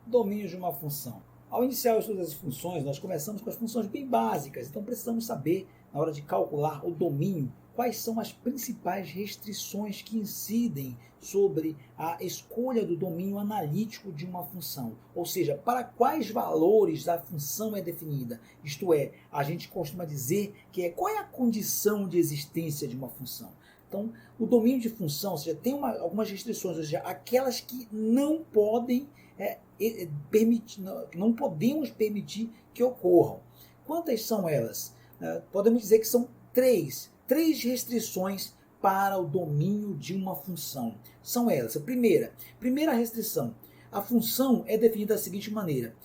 Domínio de uma função. Ao iniciar o estudo das funções, nós começamos com as funções bem básicas, então precisamos saber, na hora de calcular o domínio, quais são as principais restrições que incidem sobre a escolha do domínio analítico de uma função. Ou seja, para quais valores a função é definida. Isto é, a gente costuma dizer que qual é a condição de existência de uma função. Então, o domínio de função, ou seja, tem algumas restrições, ou seja, aquelas que não podem não podemos permitir que ocorram. Quantas são elas? Podemos dizer que são três restrições para o domínio de uma função. São elas. Primeira restrição, a função é definida da seguinte maneira: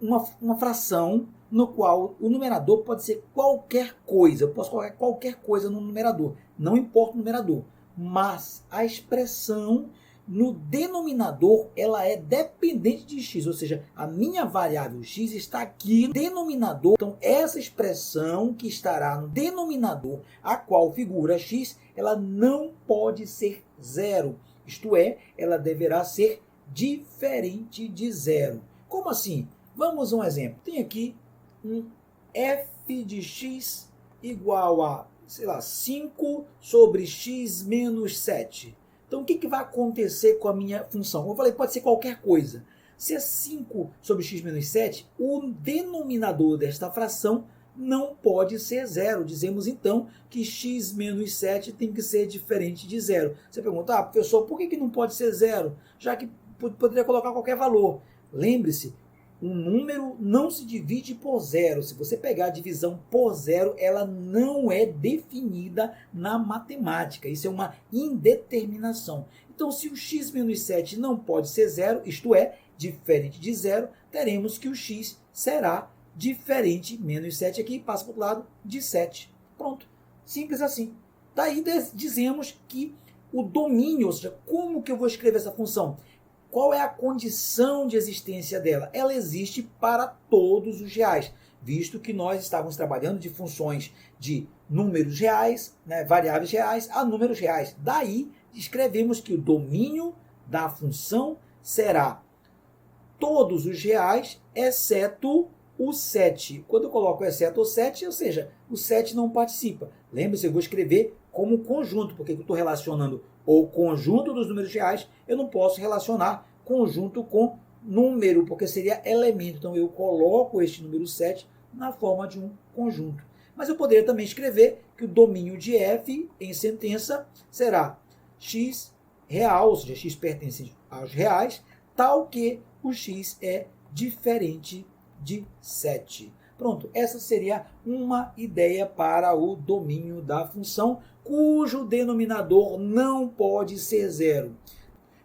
uma fração no qual o numerador pode ser qualquer coisa. Eu posso colocar qualquer coisa no numerador, não importa o numerador, mas a expressão no denominador ela é dependente de x, ou seja, a minha variável x está aqui no denominador. Então, essa expressão que estará no denominador, a qual figura x, ela não pode ser zero. Isto é, ela deverá ser diferente de zero. Como assim? Vamos a um exemplo. Tem aqui um f de x igual a, 5 sobre x menos 7. Então, o que vai acontecer com a minha função? Como eu falei, pode ser qualquer coisa. Se é 5 sobre x menos 7, o denominador desta fração não pode ser zero. Dizemos, então, que x menos 7 tem que ser diferente de zero. Você pergunta, professor, por que não pode ser zero? Já que poderia colocar qualquer valor. Lembre-se, um número não se divide por zero. Se você pegar a divisão por zero, ela não é definida na matemática. Isso é uma indeterminação. Então, se o x menos 7 não pode ser zero, isto é, diferente de zero, teremos que o x será diferente, menos 7 aqui, passa para o outro lado, de 7. Pronto. Simples assim. Daí dizemos que o domínio, ou seja, como que eu vou escrever essa função? Qual é a condição de existência dela? Ela existe para todos os reais, visto que nós estávamos trabalhando de funções de números reais, variáveis reais, a números reais. Daí, escrevemos que o domínio da função será todos os reais, exceto o 7. Quando eu coloco exceto o 7, ou seja, o 7 não participa. Lembre-se, eu vou escrever como conjunto, porque eu estou relacionando o conjunto dos números reais, eu não posso relacionar conjunto com número, porque seria elemento. Então, eu coloco este número 7 na forma de um conjunto. Mas eu poderia também escrever que o domínio de f em sentença será x real, ou seja, x pertence aos reais, tal que o x é diferente de 7. Pronto, essa seria uma ideia para o domínio da função, cujo denominador não pode ser zero.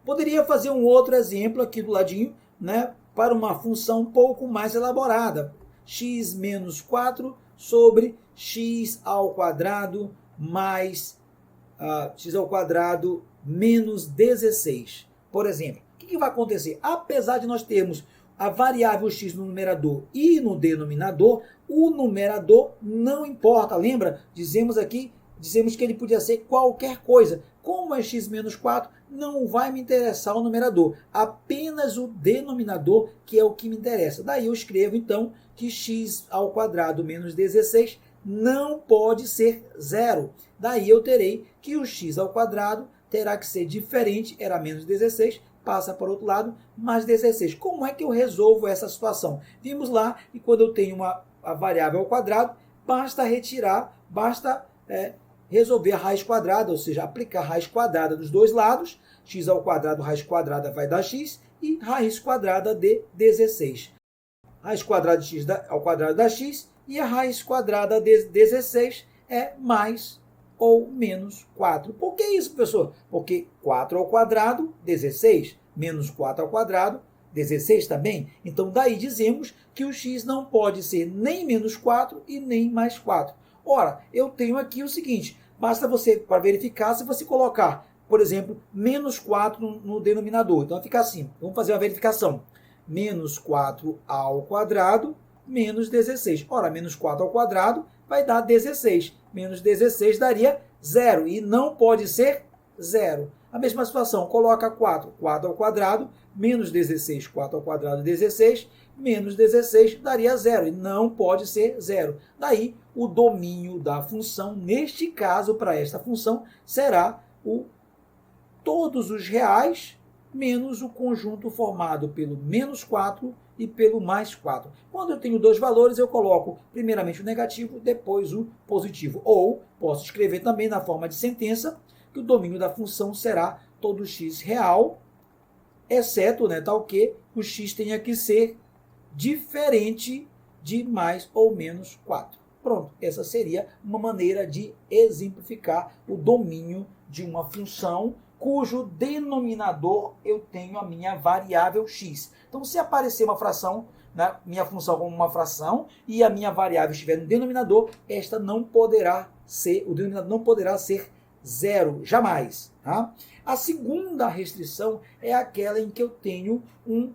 Poderia fazer um outro exemplo aqui do ladinho, para uma função um pouco mais elaborada. X menos 4 sobre x ao quadrado mais x ao quadrado menos 16. Por exemplo, o que vai acontecer? Apesar de nós termos a variável x no numerador e no denominador, o numerador não importa. Lembra? Dizemos que ele podia ser qualquer coisa. Como é x menos 4, não vai me interessar o numerador, apenas o denominador, que é o que me interessa. Daí eu escrevo, então, que x ao quadrado menos 16 não pode ser zero. Daí eu terei que o x ao quadrado terá que ser diferente, era menos 16, passa para o outro lado, mais 16. Como é que eu resolvo essa situação? Vimos lá que quando eu tenho a variável ao quadrado, basta retirar, resolver a raiz quadrada, ou seja, aplicar a raiz quadrada dos dois lados, x ao quadrado, raiz quadrada vai dar x, e raiz quadrada de 16. Raiz quadrada de x ao quadrado dá x, e a raiz quadrada de 16 é mais ou menos 4. Por que isso, professor? Porque 4 ao quadrado, 16, menos 4 ao quadrado, 16 também. Então, daí dizemos que o x não pode ser nem menos 4 e nem mais 4. Ora, eu tenho aqui o seguinte, basta você, para verificar, se você colocar, por exemplo, menos 4 no denominador. Então, vai ficar assim. Vamos fazer uma verificação. Menos 4 ao quadrado, menos 16. Ora, menos 4 ao quadrado vai dar 16. Menos 16 daria 0. E não pode ser 0. A mesma situação, coloca 4. 4 ao quadrado, menos 16, 4 ao quadrado 16, menos 16 daria 0, e não pode ser 0. Daí, o domínio da função, neste caso, para esta função, será todos os reais menos o conjunto formado pelo menos 4 e pelo mais 4. Quando eu tenho dois valores, eu coloco primeiramente o negativo, depois o positivo. Ou posso escrever também na forma de sentença que o domínio da função será todo x real, exceto, tal que o x tenha que ser diferente de mais ou menos 4. Pronto, essa seria uma maneira de exemplificar o domínio de uma função cujo denominador eu tenho a minha variável x. Então, se aparecer uma fração, minha função como uma fração, e a minha variável estiver no denominador, esta não poderá ser, o denominador não poderá ser zero, jamais. Tá? A segunda restrição é aquela em que eu tenho um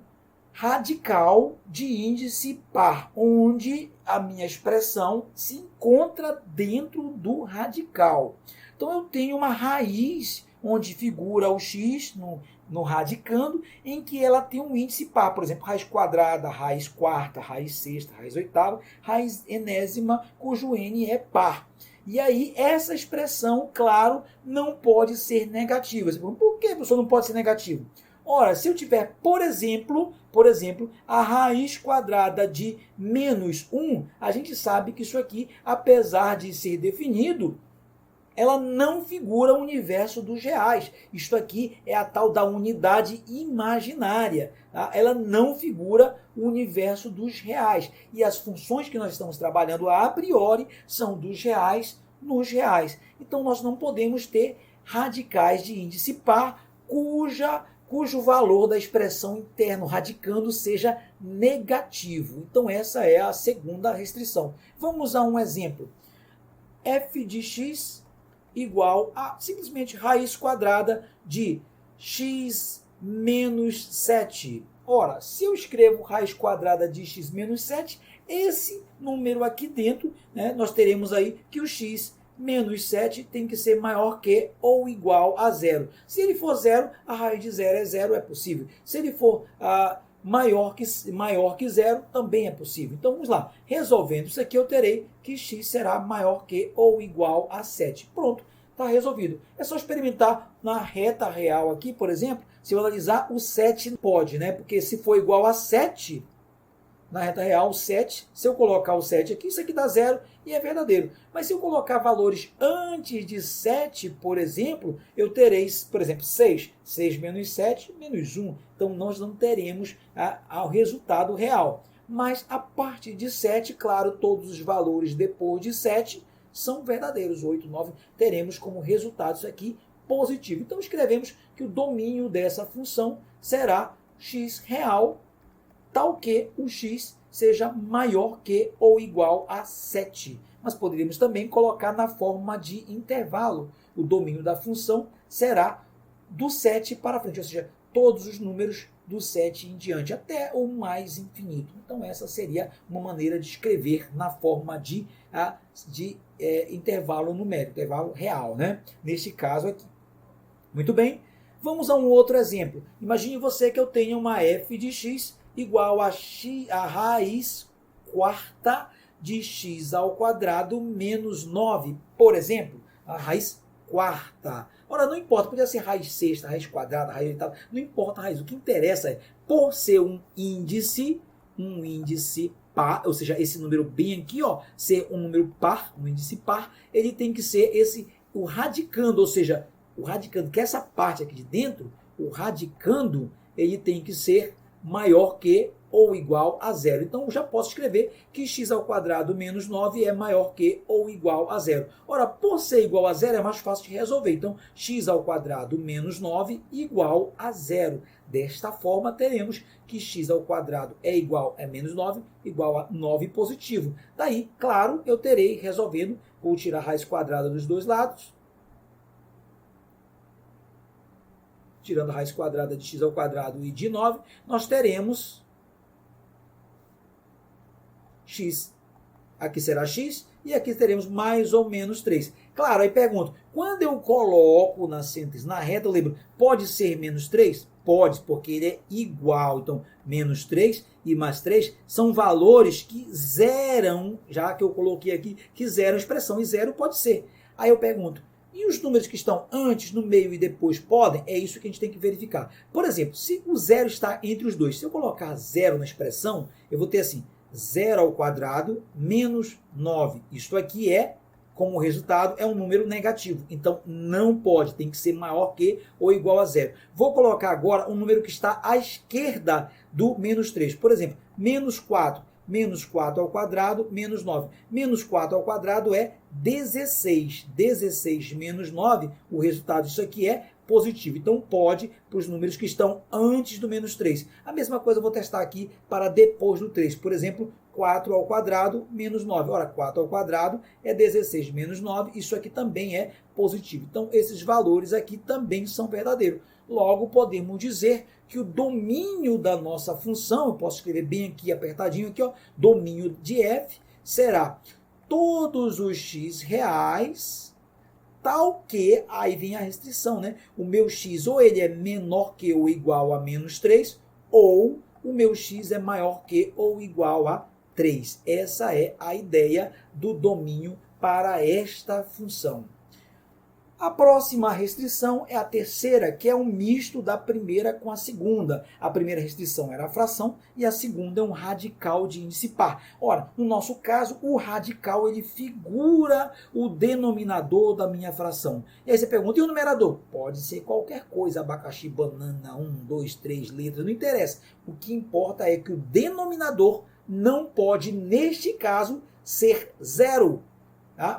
radical de índice par, onde a minha expressão se encontra dentro do radical. Então, eu tenho uma raiz onde figura o x no radicando, em que ela tem um índice par, por exemplo, raiz quadrada, raiz quarta, raiz sexta, raiz oitava, raiz enésima, cujo n é par. E aí, essa expressão, claro, não pode ser negativa. Você pergunta, por que, professor, não pode ser negativo? Ora, se eu tiver, por exemplo, a raiz quadrada de menos 1, a gente sabe que isso aqui, apesar de ser definido, ela não figura o universo dos reais. Isto aqui é a tal da unidade imaginária. Tá? Ela não figura o universo dos reais. E as funções que nós estamos trabalhando a priori são dos reais nos reais. Então, nós não podemos ter radicais de índice par cujo valor da expressão interno radicando seja negativo. Então, essa é a segunda restrição. Vamos a um exemplo. F de x igual a simplesmente raiz quadrada de x menos 7. Ora, se eu escrevo raiz quadrada de x menos 7, esse número aqui dentro, nós teremos aí que o x menos 7 tem que ser maior que ou igual a 0. Se ele for 0, a raiz de 0 é 0, é possível. Se ele for maior que 0, também é possível. Então, vamos lá. Resolvendo isso aqui, eu terei que x será maior que ou igual a 7. Pronto, está resolvido. É só experimentar na reta real aqui, por exemplo, se eu analisar o 7, pode, porque se for igual a 7, na reta real, o 7, se eu colocar o 7 aqui, isso aqui dá 0 e é verdadeiro. Mas se eu colocar valores antes de 7, por exemplo, eu terei, por exemplo, 6. 6 menos 7, menos 1. Então, nós não teremos o resultado real. Mas, a partir de 7, claro, todos os valores depois de 7 são verdadeiros. 8, 9, teremos como resultado isso aqui positivo. Então, escrevemos que o domínio dessa função será x real, tal que o x seja maior que ou igual a 7. Mas poderíamos também colocar na forma de intervalo. O domínio da função será do 7 para frente, ou seja, todos os números do 7 em diante, até o mais infinito. Então, essa seria uma maneira de escrever na forma de intervalo numérico, intervalo real, neste caso aqui. Muito bem, vamos a um outro exemplo. Imagine você que eu tenha uma f de x igual a raiz quarta de x ao quadrado menos 9, por exemplo, a raiz quarta. Ora, não importa, podia ser raiz sexta, raiz quadrada, raiz oitava, não importa a raiz, o que interessa é, por ser um índice par, ou seja, esse número bem aqui, ser um número par, um índice par, ele tem que ser o radicando, ou seja, o radicando, que essa parte aqui de dentro, o radicando, ele tem que ser maior que ou igual a 0. Então, já posso escrever que x ao quadrado menos 9 é maior que ou igual a 0. Ora, por ser igual a 0, é mais fácil de resolver. Então, x ao quadrado menos 9 igual a 0. Desta forma, teremos que x ao quadrado é igual a menos 9, igual a 9 positivo. Daí, claro, eu terei resolvendo, vou tirar a raiz quadrada dos dois lados. Tirando a raiz quadrada de x ao quadrado e de 9, nós teremos x. Aqui será x e aqui teremos mais ou menos 3. Claro, aí pergunto, quando eu coloco na síntese, na reta, eu lembro, pode ser menos 3? pode, porque ele é igual. Então, menos 3 e mais 3 são valores que zeram, já que eu coloquei aqui, que zeram a expressão, e zero pode ser. Aí eu pergunto, e os números que estão antes, no meio e depois podem? É isso que a gente tem que verificar. Por exemplo, se o zero está entre os dois, se eu colocar zero na expressão, eu vou ter assim, 0 ao quadrado menos 9. Isto aqui é, como resultado, é um número negativo. Então, não pode, tem que ser maior que ou igual a zero. Vou colocar agora um número que está à esquerda do menos 3. Por exemplo, menos 4. Menos 4 ao quadrado, menos 9. Menos 4 ao quadrado é 16. 16 menos 9, o resultado disso aqui é positivo. Então, pode para os números que estão antes do menos 3. A mesma coisa eu vou testar aqui para depois do 3. Por exemplo, 4 ao quadrado menos 9. Ora, 4 ao quadrado é 16 menos 9. Isso aqui também é positivo. Então, esses valores aqui também são verdadeiros. Logo, podemos dizer que o domínio da nossa função, eu posso escrever bem aqui, apertadinho aqui, ó, domínio de f será todos os x reais, tal que, aí vem a restrição, né? O meu x ou ele é menor que ou igual a menos 3, ou o meu x é maior que ou igual a 3. Essa é a ideia do domínio para esta função. A próxima restrição é a terceira, que é um misto da primeira com a segunda. A primeira restrição era a fração e a segunda é um radical de índice par. Ora, no nosso caso, o radical ele figura o denominador da minha fração. E aí você pergunta, e o numerador? Pode ser qualquer coisa, abacaxi, banana, 1, 2, 3 letras, não interessa. O que importa é que o denominador não pode, neste caso, ser zero.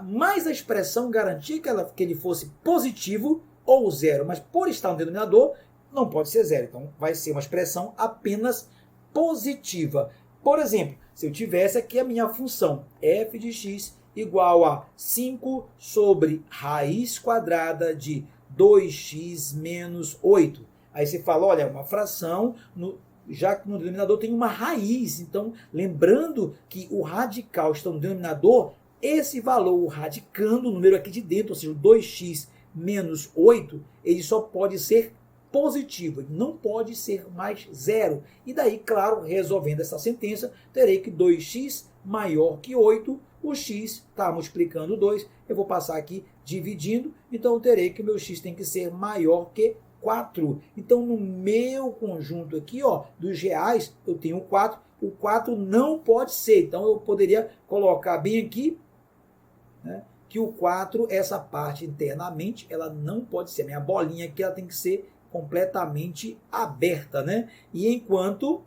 Mas a expressão garantia que ele fosse positivo ou zero, mas por estar no denominador, não pode ser zero. Então, vai ser uma expressão apenas positiva. Por exemplo, se eu tivesse aqui a minha função f de x igual a 5 sobre raiz quadrada de 2x menos 8. Aí você fala, olha, uma fração, já que no denominador tem uma raiz. Então, lembrando que o radical está no denominador, esse valor radicando o número aqui de dentro, ou seja, o 2x menos 8, ele só pode ser positivo, ele não pode ser mais zero. E daí, claro, resolvendo essa sentença, terei que 2x maior que 8, o x está multiplicando 2, eu vou passar aqui dividindo, então eu terei que o meu x tem que ser maior que 4. Então, no meu conjunto aqui, ó, dos reais, eu tenho 4, o 4 não pode ser, então eu poderia colocar bem aqui, né, que o 4, essa parte internamente, ela não pode ser. A minha bolinha aqui ela tem que ser completamente aberta, né? E enquanto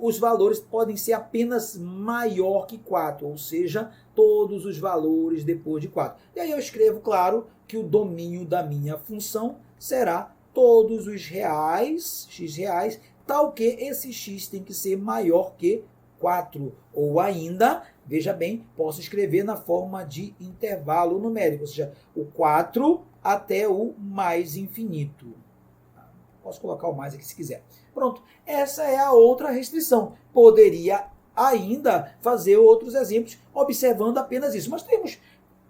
os valores podem ser apenas maior que 4, ou seja, todos os valores depois de 4. E aí eu escrevo, claro, que o domínio da minha função será todos os reais, x reais, tal que esse x tem que ser maior que 4, ou ainda, veja bem, posso escrever na forma de intervalo numérico, ou seja, o 4 até o mais infinito. Posso colocar o mais aqui se quiser. Pronto, essa é a outra restrição. Poderia ainda fazer outros exemplos observando apenas isso, mas temos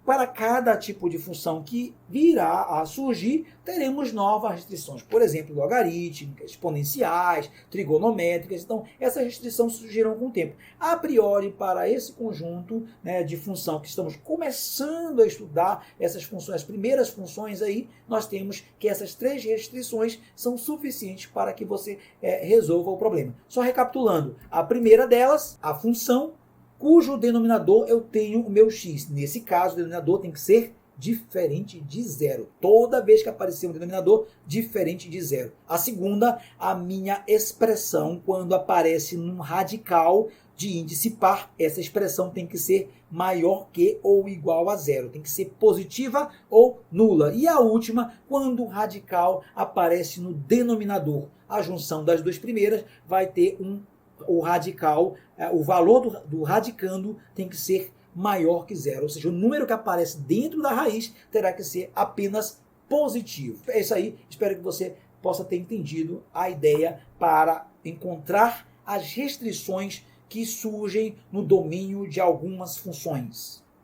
para cada tipo de função que virá a surgir, teremos novas restrições. Por exemplo, logarítmicas, exponenciais, trigonométricas. Então, essas restrições surgirão com o tempo. A priori, para esse conjunto, né, de função que estamos começando a estudar, essas funções, as primeiras funções aí, nós temos que essas 3 restrições são suficientes para que você resolva o problema. Só recapitulando, a primeira delas, a função cujo denominador eu tenho o meu x. Nesse caso, o denominador tem que ser diferente de zero. Toda vez que aparecer um denominador diferente de zero. A segunda, a minha expressão, quando aparece num radical de índice par, essa expressão tem que ser maior que ou igual a zero. Tem que ser positiva ou nula. E a última, quando o radical aparece no denominador. A junção das duas primeiras vai ter o radical, o valor do radicando tem que ser maior que zero. Ou seja, o número que aparece dentro da raiz terá que ser apenas positivo. É isso aí. Espero que você possa ter entendido a ideia para encontrar as restrições que surgem no domínio de algumas funções.